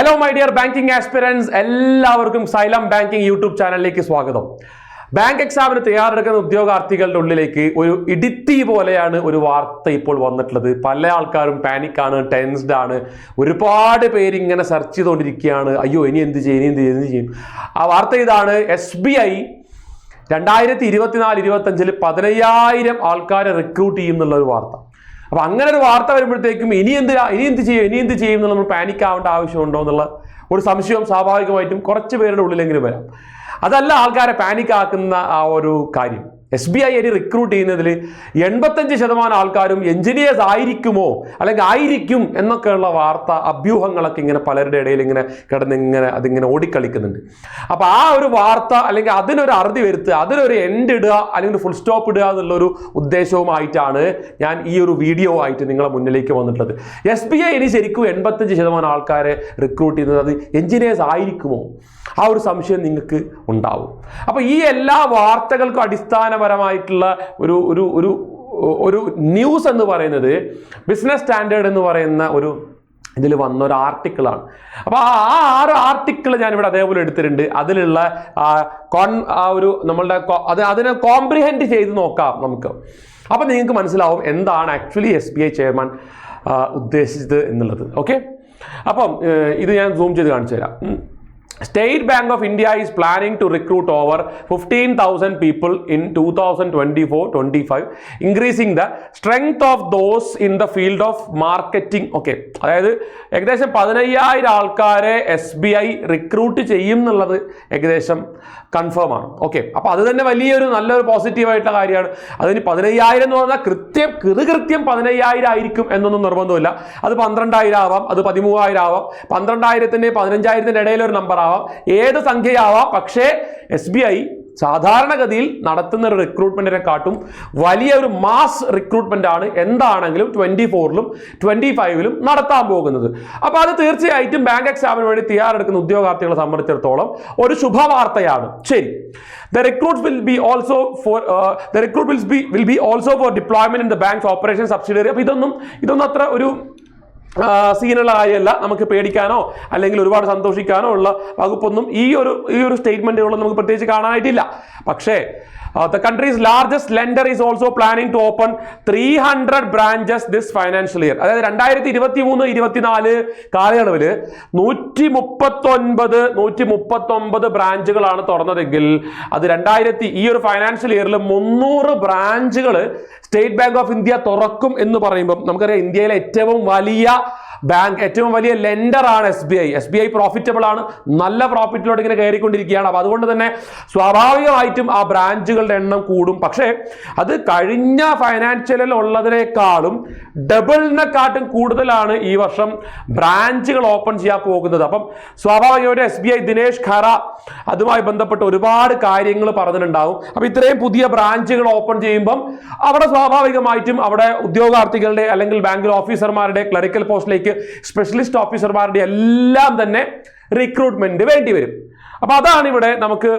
Hello my dear banking aspirants, എല്ലാവർക്കും xylem banking YouTube ചാനലിലേക്ക് സ്വാഗതം. ബാങ്ക് എക്സാമിന് തയ്യാറെടുക്കുന്ന ഉദ്യോഗാർത്ഥികളുടെ ഉള്ളിലേക്ക് ഒരു ഇടിത്തി പോലെയാണ് ഒരു വാർത്ത ഇപ്പോൾ വന്നിട്ടുള്ളത്. പല ആൾക്കാരും പാനിക്കാണ്, ടെൻസ്ഡ് ആണ്. ഒരുപാട് പേര് ഇങ്ങനെ സെർച്ച് ചെയ്തുകൊണ്ടിരിക്കുകയാണ്. അയ്യോ ഇനി എന്ത് ചെയ്യും, എന്ത് ചെയ്യും. ആ വാർത്ത ഇതാണ്: SBI 2024-25 15,000 ആൾക്കാരെ റിക്രൂട്ട് ചെയ്യും എന്നുള്ളൊരു വാർത്ത. അപ്പൊ അങ്ങനെ ഒരു വാർത്ത വരുമ്പോഴത്തേക്കും ഇനി എന്ത് ചെയ്യും എന്ന് നമ്മൾ പാനിക് ആവേണ്ട ആവശ്യമുണ്ടോ എന്നുള്ള ഒരു സംശയം സ്വാഭാവികമായിട്ടും കുറച്ച് പേരുടെ ഉള്ളിലെങ്കിലും വരാം. അതല്ല ആൾക്കാരെ പാനിക് ആക്കുന്ന ആ ഒരു കാര്യം. SBI റിക്രൂട്ട് ചെയ്യുന്നതിൽ 85% ആൾക്കാരും എഞ്ചിനീയേഴ്സ് ആയിരിക്കുമോ അല്ലെങ്കിൽ ആയിരിക്കും എന്നൊക്കെയുള്ള വാർത്ത അഭ്യൂഹങ്ങളൊക്കെ ഇങ്ങനെ പലരുടെ ഇടയിൽ ഇങ്ങനെ അതിങ്ങനെ ഓടിക്കളിക്കുന്നുണ്ട്. അപ്പൊ ആ ഒരു വാർത്ത അല്ലെങ്കിൽ അതിനൊരു അറുതി വരുത്തുക, അതിനൊരു എൻഡ് ഇടുക അല്ലെങ്കിൽ ഫുൾ സ്റ്റോപ്പ് ഇടുക എന്നുള്ളൊരു ഉദ്ദേശവുമായിട്ടാണ് ഞാൻ ഈ ഒരു വീഡിയോ ആയിട്ട് നിങ്ങളെ മുന്നിലേക്ക് വന്നിട്ടുള്ളത്. SBI ശരിക്കും 85% ആൾക്കാരെ റിക്രൂട്ട് ചെയ്യുന്നത് അത് എഞ്ചിനീയേഴ്സ് ആയിരിക്കുമോ? ആ ഒരു സംശയം നിങ്ങൾക്ക് ഉണ്ടാവും. അപ്പൊ ഈ എല്ലാ വാർത്തകൾക്കും അടിസ്ഥാനപരമായിട്ടുള്ള ഒരു ന്യൂസ് എന്ന് പറയുന്നത് ബിസിനസ് സ്റ്റാൻഡേർഡ് എന്ന് പറയുന്ന ഇതിൽ വന്ന ഒരു ആർട്ടിക്കിളാണ്. അപ്പോൾ ആ ആർട്ടിക്കിൾ ഞാനിവിടെ അതേപോലെ എടുത്തിട്ടുണ്ട്. അതിലുള്ള അതിനെ കോംപ്രിഹെൻഡ് ചെയ്ത് നോക്കാം നമുക്ക്. അപ്പം നിങ്ങൾക്ക് മനസ്സിലാവും എന്താണ് ആക്ച്വലി SBI ചെയർമാൻ ഉദ്ദേശിച്ചത് എന്നുള്ളത്. ഓക്കെ, അപ്പം ഇത് ഞാൻ സൂം ചെയ്ത് കാണിച്ചു തരാം. State Bank of India is planning to recruit over 15,000 people in 2024-25, increasing the strength of those in the field of marketing. Okay, അതായത് ഏകദേശം 15,000 ആൾക്കാരെ SBI റിക്രൂട്ട് ചെയ്യും എന്നുള്ളത് ഏകദേശം കൺഫേം ആണ്. ഓക്കെ, അപ്പൊ അത് തന്നെ നല്ലൊരു പോസിറ്റീവായിട്ടുള്ള കാര്യമാണ്. അതിന് 15,000 എന്ന് പറഞ്ഞാൽ കൃത്യം 15,000 ആയിരിക്കും എന്നൊന്നും നിർബന്ധമില്ല. അത് 12,000 ആവാം, അത് 13,000 ആവാം, 12,000-ന്റെ 15,000-ന്റെ ഇടയിലൊരു നമ്പർ ആവാം, ഏത് സംഖ്യയാവാം. പക്ഷേ SBI സാധാരണഗതിയിൽ നടത്തുന്ന ഒരു റിക്രൂട്ട്മെന്റിനെക്കാട്ടും വലിയൊരു മാസ് റിക്രൂട്ട്മെന്റ് ആണ് എന്താണെങ്കിലും 24-ലും 25-ലും നടത്താൻ പോകുന്നത്. അപ്പൊ അത് തീർച്ചയായിട്ടും ബാങ്ക് എക്സാമിന് വേണ്ടി തയ്യാറെടുക്കുന്ന ഉദ്യോഗാർത്ഥികളെ സംബന്ധിച്ചിടത്തോളം ഒരു ശുഭവാർത്തയാണ്. ശരി, the recruit will be also for deployment in the bank's operation subsidiary. അപ്പൊ ഇതൊന്നും അത്ര ഒരു സീനുള്ള കാര്യമല്ല. നമുക്ക് പേടിക്കാനോ അല്ലെങ്കിൽ ഒരുപാട് സന്തോഷിക്കാനോ ഉള്ള വകുപ്പൊന്നും ഈ ഒരു സ്റ്റേറ്റ്മെന്റുകളൊന്നും നമുക്ക് പ്രത്യേകിച്ച് കാണാനായിട്ടില്ല. പക്ഷേ the country's largest lender is also planning to open 300 branches this financial year. അതായത് 2023-24 കാലയളവിൽ 139 ബ്രാഞ്ചുകളാണ് തുറന്നതെങ്കിൽ അത് ഈ ഒരു ഫൈനാൻഷ്യൽ ഇയറിൽ 300 ബ്രാഞ്ചുകൾ സ്റ്റേറ്റ് ബാങ്ക് ഓഫ് ഇന്ത്യ തുറക്കും എന്ന് പറയുമ്പോൾ നമുക്കറിയാം ഇന്ത്യയിലെ ഏറ്റവും വലിയ ബാങ്ക്, ഏറ്റവും വലിയ ലെൻഡർ ആണ് SBI പ്രോഫിറ്റബിൾ ആണ്, നല്ല പ്രോഫിറ്റിലോട്ട് ഇങ്ങനെ കയറിക്കൊണ്ടിരിക്കുകയാണ്. അപ്പൊ അതുകൊണ്ട് തന്നെ സ്വാഭാവികമായിട്ടും ആ ബ്രാഞ്ചുകളുടെ എണ്ണം കൂടും. പക്ഷേ അത് കഴിഞ്ഞ ഫൈനാൻഷ്യലിൽ ഉള്ളതിനേക്കാളും ഡബിളിനെക്കാട്ടും കൂടുതലാണ് ഈ വർഷം ബ്രാഞ്ചുകൾ ഓപ്പൺ ചെയ്യാൻ പോകുന്നത്. അപ്പം സ്വാഭാവികമായിട്ട് SBI ദിനേശ് ഖാര അതുമായി ബന്ധപ്പെട്ട് ഒരുപാട് കാര്യങ്ങൾ പറഞ്ഞിട്ടുണ്ടാവും. അപ്പൊ ഇത്രയും പുതിയ ബ്രാഞ്ചുകൾ ഓപ്പൺ ചെയ്യുമ്പം അവിടെ സ്വാഭാവികമായിട്ടും അവിടെ ഉദ്യോഗാർത്ഥികളുടെ അല്ലെങ്കിൽ ബാങ്കിൽ ഓഫീസർമാരുടെ ക്ലറിക്കൽ പോസ്റ്റിലേക്ക് സ്പെഷ്യലിസ്റ്റ് ഓഫീസർമാരുടെ എല്ലാം തന്നെ റിക്രൂട്ട്മെന്റ് വേണ്ടി വരും. അപ്പൊ അതാണ് ഇവിടെ നമുക്ക്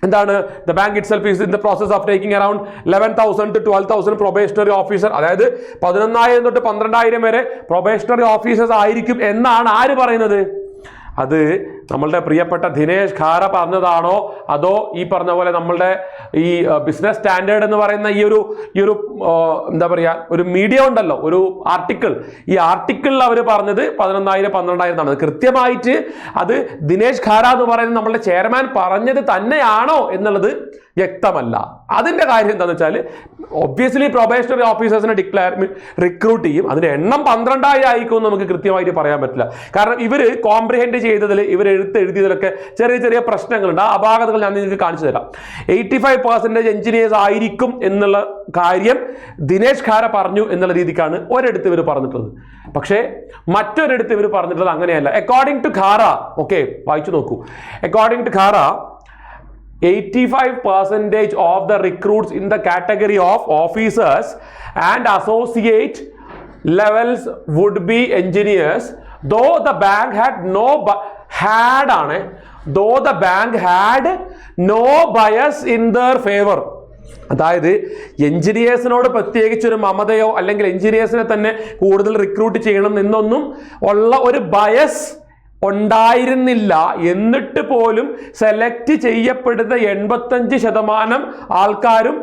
എന്താണ് the bank itself is in the process of taking around 11,000 to 12,000 probationary officer. അതായത് 11,000 തൊട്ട് 12,000 വരെ പ്രൊബേഷണറി ഓഫീസേഴ്സ് ആയിരിക്കും എന്നാണ് ആര് പറയുന്നത്? അത് നമ്മളുടെ പ്രിയപ്പെട്ട ദിനേശ് ഖാര പറഞ്ഞതാണോ അതോ ഈ പറഞ്ഞ പോലെ നമ്മളുടെ ഈ ബിസിനസ് സ്റ്റാൻഡേർഡ് എന്ന് പറയുന്ന ഈ ഒരു എന്താ പറയാ ഒരു മീഡിയ ഉണ്ടല്ലോ, ഒരു ആർട്ടിക്കിൾ, ഈ ആർട്ടിക്കിളിൽ അവർ പറഞ്ഞത് 11,000 12,000 ആണ്. കൃത്യമായിട്ട് അത് ദിനേശ് ഖാര എന്ന് പറയുന്നത് നമ്മളുടെ ചെയർമാൻ പറഞ്ഞത് തന്നെയാണോ എന്നുള്ളത് വ്യക്തമല്ല. അതിന്റെ കാര്യം എന്താണെന്ന് വെച്ചാൽ ഒബ്വിയസ്ലി പ്രൊബേഷണറി ഓഫീസേഴ്സിനെ റിക്രൂട്ട് ചെയ്യും. അതിന്റെ എണ്ണം 12,000 ആയിരിക്കും എന്ന് നമുക്ക് കൃത്യമായിട്ട് പറയാൻ പറ്റില്ല. കാരണം ഇവര് കോംപ്രിഹെൻഡ് ചെയ്തതിൽ ഇവർ എഴുതിയതിലൊക്കെ ചെറിയ പ്രശ്നങ്ങളുണ്ട്. ആ അപാകതകൾ ഞാൻ നിങ്ങൾക്ക് കാണിച്ചു തരാം. 85% എഞ്ചിനീയേഴ്സ് ആയിരിക്കും എന്നുള്ള കാര്യം ദിനേശ് ഖാര പറഞ്ഞു എന്നുള്ള രീതിക്കാണ് ഒരിടത്ത് ഇവർ പറഞ്ഞിട്ടുള്ളത്. പക്ഷേ മറ്റൊരിടത്ത് ഇവർ പറഞ്ഞിട്ടുള്ളത് അങ്ങനെയല്ല. അക്കോർഡിംഗ് ടു ഖാര, ഓക്കെ വായിച്ചു നോക്കൂ, according to ഖാര 85% of the recruits in the category of officers and associate levels would be engineers, though the bank had no bias in their favor. അതായത് എഞ്ചിനീയേഴ്സിനോട് പ്രത്യേകിച്ച് ഒരു മമതയോ അല്ലെങ്കിൽ എഞ്ചിനീയേഴ്സിനെ തന്നെ കൂടുതൽ റിക്രൂട്ട് ചെയ്യണം എന്നൊന്നും ഉള്ള ഒരു ബയസ് ഉണ്ടായിരുന്നില്ല. എന്നിട്ട് പോലും സെലക്ട് ചെയ്യപ്പെടുന്ന 85% ആൾക്കാരും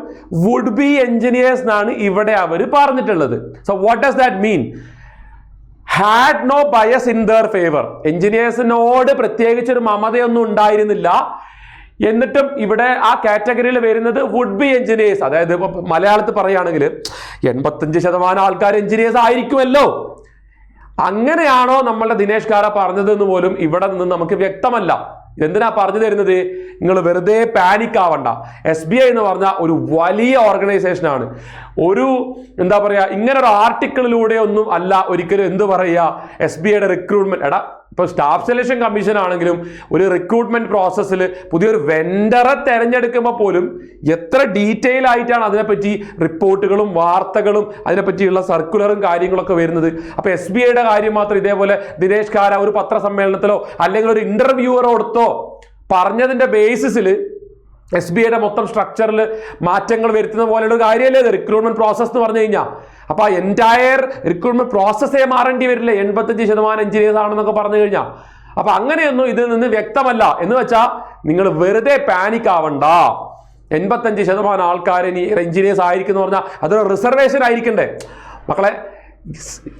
വുഡ് ബി എഞ്ചിനീയേഴ്സ് എന്നാണ് ഇവിടെ അവർ പറഞ്ഞിട്ടുള്ളത്. So what does that mean? Had no bias in their favour. എഞ്ചിനീയേഴ്സിനോട് പ്രത്യേകിച്ചൊരു മമതയൊന്നും ഉണ്ടായിരുന്നില്ല. എന്നിട്ടും ഇവിടെ ആ കാറ്റഗറിയിൽ വരുന്നത് വുഡ് ബി എഞ്ചിനീയേഴ്സ്. അതായത് മലയാളത്തിൽ പറയുകയാണെങ്കിൽ 85% ആൾക്കാർ എഞ്ചിനീയേഴ്സ് ആയിരിക്കുമല്ലോ. അങ്ങനെയാണോ നമ്മളുടെ ദിനേശ് കാര പറഞ്ഞതെന്ന് പോലും ഇവിടെ നിന്ന് നമുക്ക് വ്യക്തമല്ല. എന്തിനാ പറഞ്ഞു തരുന്നത്? നിങ്ങൾ വെറുതെ പാനിക് ആവണ്ട. SBI എന്ന് പറഞ്ഞാൽ ഒരു വലിയ ഓർഗനൈസേഷനാണ്. ഒരു എന്താ പറയുക, ഇങ്ങനെ ഒരു ആർട്ടിക്കിളിലൂടെ ഒന്നും അല്ല ഒരിക്കലും എന്ത് പറയുക SBIയുടെ റിക്രൂട്ട്മെന്റ്. ഇപ്പോൾ സ്റ്റാഫ് സെലക്ഷൻ കമ്മീഷൻ ആണെങ്കിലും ഒരു റിക്രൂട്ട്മെന്റ് പ്രോസസ്സിൽ പുതിയൊരു വെണ്ടറെ തിരഞ്ഞെടുക്കുമ്പോൾ പോലും എത്ര ഡീറ്റെയിൽ ആയിട്ടാണ് അതിനെപ്പറ്റി റിപ്പോർട്ടുകളും വാർത്തകളും അതിനെപ്പറ്റിയുള്ള സർക്കുലറും കാര്യങ്ങളൊക്കെ വരുന്നത്. അപ്പോൾ SBIയുടെ കാര്യം മാത്രം ഇതേപോലെ ദിനേശ് കാര ഒരു പത്രസമ്മേളനത്തിലോ അല്ലെങ്കിൽ ഒരു ഇന്റർവ്യൂവറോടത്തോ പറഞ്ഞതിന്റെ ബേസിസിൽ SBIയുടെ മൊത്തം സ്ട്രക്ചറിൽ മാറ്റങ്ങൾ വരുത്തുന്ന പോലെയുള്ള കാര്യമല്ലേ ഇത് റിക്രൂട്ട്മെന്റ് പ്രോസസ് എന്ന് പറഞ്ഞു കഴിഞ്ഞാൽ. അപ്പോൾ ആ എൻറ്റയർ റിക്രൂട്ട്മെന്റ് പ്രോസസ്സേ മാറേണ്ടി വരില്ലേ 85% എഞ്ചിനീയേഴ്സ് ആണെന്നൊക്കെ പറഞ്ഞു കഴിഞ്ഞാൽ. അപ്പൊ അങ്ങനെയൊന്നും ഇതിൽ നിന്ന് വ്യക്തമല്ല. എന്ന് വെച്ചാൽ നിങ്ങൾ വെറുതെ പാനിക് ആവണ്ട. 85% ആൾക്കാർ ഇനി എഞ്ചിനീയേഴ്സ് ആയിരിക്കും എന്ന് പറഞ്ഞാൽ അതൊരു റിസർവേഷൻ ആയിരിക്കണ്ടേ മക്കളെ?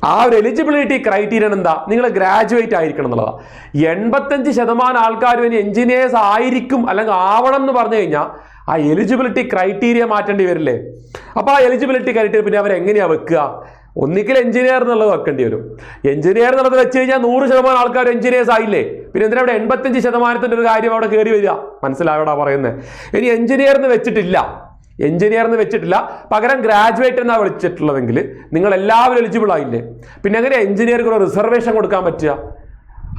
ആ ഒരു എലിജിബിലിറ്റി ക്രൈറ്റീരിയൻ എന്താ? നിങ്ങൾ ഗ്രാജുവേറ്റ് ആയിരിക്കണം എന്നുള്ളതാണ്. 85% ആൾക്കാരും ഇനി എഞ്ചിനീയേഴ്സ് ആയിരിക്കും അല്ലെങ്കിൽ ആവണം എന്ന് പറഞ്ഞു കഴിഞ്ഞാൽ ആ എലിജിബിലിറ്റി ക്രൈറ്റീരിയ മാറ്റേണ്ടി വരില്ലേ? അപ്പൊ ആ എലിജിബിലിറ്റി ക്രൈറ്റീരിയ പിന്നെ അവരെങ്ങനെയാ വെക്കുക? ഒന്നിക്കൽ എഞ്ചിനീയർ എന്നുള്ളത് വെക്കേണ്ടി വരും. എഞ്ചിനീയർ എന്നുള്ളത് വെച്ച് കഴിഞ്ഞാൽ 100% ആൾക്കാർ എഞ്ചിനീയേഴ്സ് ആയില്ലേ? പിന്നെ എന്തിനാ അവിടെ 85% ഒരു കാര്യം അവിടെ കയറി വരിക? മനസ്സിലായോടാ പറയുന്നത്? ഇനി എഞ്ചിനീയർ എന്ന് വെച്ചിട്ടില്ല, പകരം ഗ്രാജുവേറ്റ് എന്നാ വിളിച്ചിട്ടുള്ളതെങ്കിൽ നിങ്ങൾ എല്ലാവരും എലിജിബിൾ ആയില്ലേ? പിന്നെ എങ്ങനെ എഞ്ചിനീയർക്ക് ഒരു റിസർവേഷൻ കൊടുക്കാൻ പറ്റുക?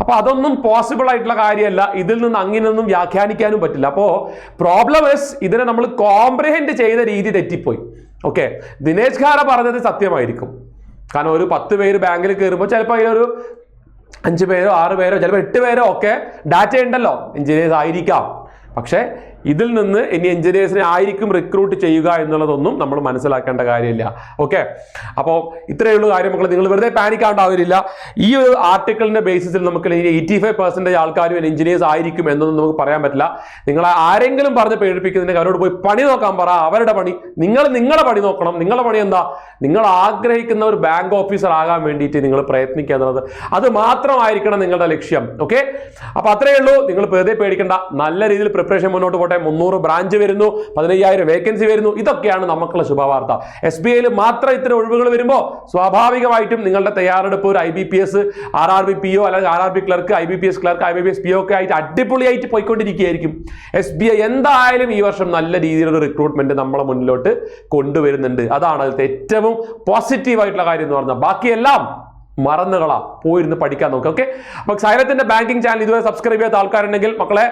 അപ്പൊ അതൊന്നും പോസിബിൾ ആയിട്ടുള്ള കാര്യമല്ല. ഇതിൽ നിന്ന് അങ്ങനെയൊന്നും വ്യാഖ്യാനിക്കാനും പറ്റില്ല. അപ്പോ പ്രോബ്ലം ഇതിനെ നമ്മൾ കോംപ്രിഹെൻഡ് ചെയ്ത രീതി തെറ്റിപ്പോയി. ഓക്കെ, ദിനേശ് ഖാര പറഞ്ഞത് സത്യമായിരിക്കും. കാരണം ഒരു 10 പേര് ബാങ്കിൽ കയറുമ്പോൾ ചിലപ്പോൾ അതിലൊരു 5 പേരോ 6 പേരോ ചിലപ്പോൾ 8 പേരോ ഒക്കെ ഡാറ്റ ഉണ്ടല്ലോ എഞ്ചിനീയേഴ്സ് ആയിരിക്കാം. പക്ഷേ ഇതിൽ നിന്ന് ഇനി എഞ്ചിനീയേഴ്സിനെ ആയിരിക്കും റിക്രൂട്ട് ചെയ്യുക എന്നുള്ളതൊന്നും നമ്മൾ മനസ്സിലാക്കേണ്ട കാര്യമില്ല. ഓക്കെ, അപ്പോൾ ഇത്രയേ ഉള്ളൂ കാര്യം മക്കളെ. നിങ്ങൾ വെറുതെ പാനിക് ആവേണ്ടതില്ല. ഈ ഒരു ആർട്ടിക്കിളിന്റെ ബേസിസിൽ നമുക്ക് 85% ആൾക്കാരും എഞ്ചിനീയേഴ്സ് ആയിരിക്കും എന്നൊന്നും നമുക്ക് പറയാൻ പറ്റില്ല. നിങ്ങളെ ആരെങ്കിലും പറഞ്ഞ് പേടിപ്പിക്കുന്നതിന് അവരോട് പോയി പണി നോക്കാൻ പറ. അവരുടെ പണി, നിങ്ങളുടെ പണി നോക്കണം. നിങ്ങളുടെ പണി എന്താ? നിങ്ങൾ ആഗ്രഹിക്കുന്ന ഒരു ബാങ്ക് ഓഫീസർ ആകാൻ വേണ്ടിയിട്ട് നിങ്ങൾ പ്രയത്നിക്കുക എന്നുള്ളത്, അത് മാത്രമായിരിക്കണം നിങ്ങളുടെ ലക്ഷ്യം. ഓക്കെ, അപ്പൊ അത്രയേ ഉള്ളൂ. നിങ്ങൾ വെറുതെ പേടിക്കേണ്ട. നല്ല രീതിയിൽ പ്രിപ്പറേഷൻ മുന്നോട്ട് പോട്ടെ. 300 ബ്രാഞ്ച് വരുന്നു, 15,000 വേക്കൻസി വരുന്നു. ഇതൊക്കെയാണ് നമുക്കുള്ള ശുഭവാർത്ത. SBIയിൽ മാത്രം ഇത്തരം ഒഴിവുകൾ വരുമ്പോൾ സ്വാഭാവികമായിട്ടും നിങ്ങളുടെ തയ്യാറെടുപ്പ് ഒരു IBPS, RRB PO അല്ലെങ്കിൽ RRB clerk, IBPS clerk, IBPS PO ഒക്കെ ആയിട്ട് അടിപൊളിയായിട്ട് പോയിക്കൊണ്ടിരിക്കുകയായിരിക്കും. SBI എന്തായാലും ഈ വർഷം നല്ല രീതിയിലുള്ള റിക്രൂട്ട്മെന്റ് നമ്മളെ മുന്നിലോട്ട് കൊണ്ടുവരുന്നുണ്ട്. അതാണ് അതിലത്തെ ഏറ്റവും പോസിറ്റീവ് ആയിട്ടുള്ള കാര്യം എന്ന് പറഞ്ഞാൽ. ബാക്കിയെല്ലാം മറന്നുകളാ, പോയിരുന്ന് പഠിക്കാൻ നോക്കുക. ഓക്കെ, അപ്പൊ സൈലത്തിന്റെ ബാങ്കിങ് ചാനൽ ഇതുവരെ സബ്സ്ക്രൈബ് ചെയ്യാത്ത ആൾക്കാരുണ്ടെങ്കിൽ മക്കളെ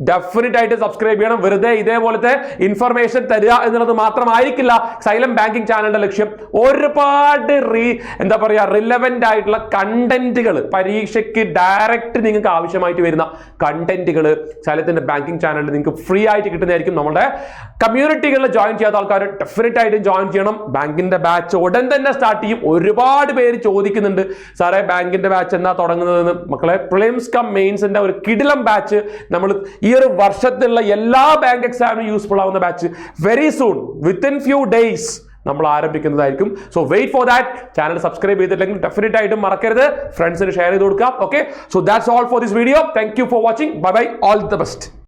ഡെഫിനറ്റ് ആയിട്ട് സബ്സ്ക്രൈബ് ചെയ്യണം. വെറുതെ ഇതേപോലത്തെ ഇൻഫർമേഷൻ തരിക എന്നുള്ളത് മാത്രമായിരിക്കില്ല സൈലന്റ് ബാങ്കിങ് ചാനലിന്റെ ലക്ഷ്യം. ഒരുപാട് എന്താ പറയുക റിലവന്റ് ആയിട്ടുള്ള കണ്ടന്റുകൾ, പരീക്ഷയ്ക്ക് ഡയറക്റ്റ് നിങ്ങൾക്ക് ആവശ്യമായിട്ട് വരുന്ന കണ്ടന്റുകൾ സൈലത്തിന്റെ ബാങ്കിങ് ചാനലിൽ നിങ്ങൾക്ക് ഫ്രീ ആയിട്ട് കിട്ടുന്നതായിരിക്കും. നമ്മുടെ കമ്മ്യൂണിറ്റികളിൽ ജോയിൻ ചെയ്യാത്ത ആൾക്കാർ ഡെഫിനറ്റ് ആയിട്ട് ജോയിൻ ചെയ്യണം. ബാങ്കിന്റെ ബാച്ച് ഉടൻ തന്നെ സ്റ്റാർട്ട് ചെയ്യും. ഒരുപാട് പേര് ചോദിക്കുന്നുണ്ട്, സാറേ ബാങ്കിന്റെ ബാച്ച് എന്നാ തുടങ്ങുന്നതെന്ന്. മക്കളെ, പ്രിലിംസ് കം മെയിൻസിന്റെ ഒരു കിടിലം ബാച്ച് നമ്മൾ ഈ ഒരു വർഷത്തിലുള്ള എല്ലാ ബാങ്ക് എക്സാമിനും യൂസ്ഫുൾ ആവുന്ന batch very soon, within few days നമ്മൾ ആരംഭിക്കുന്നതായിരിക്കും. So wait for that. Channel subscribe ചെയ്തിട്ടില്ലെങ്കിൽ ഡെഫിനറ്റ് ആയിട്ടും മറക്കരുത്, ഫ്രണ്ട്സിന് ഷെയർ ചെയ്ത് കൊടുക്കാം. Okay, so that's all for this video. Thank you for watching. Bye bye, all the best.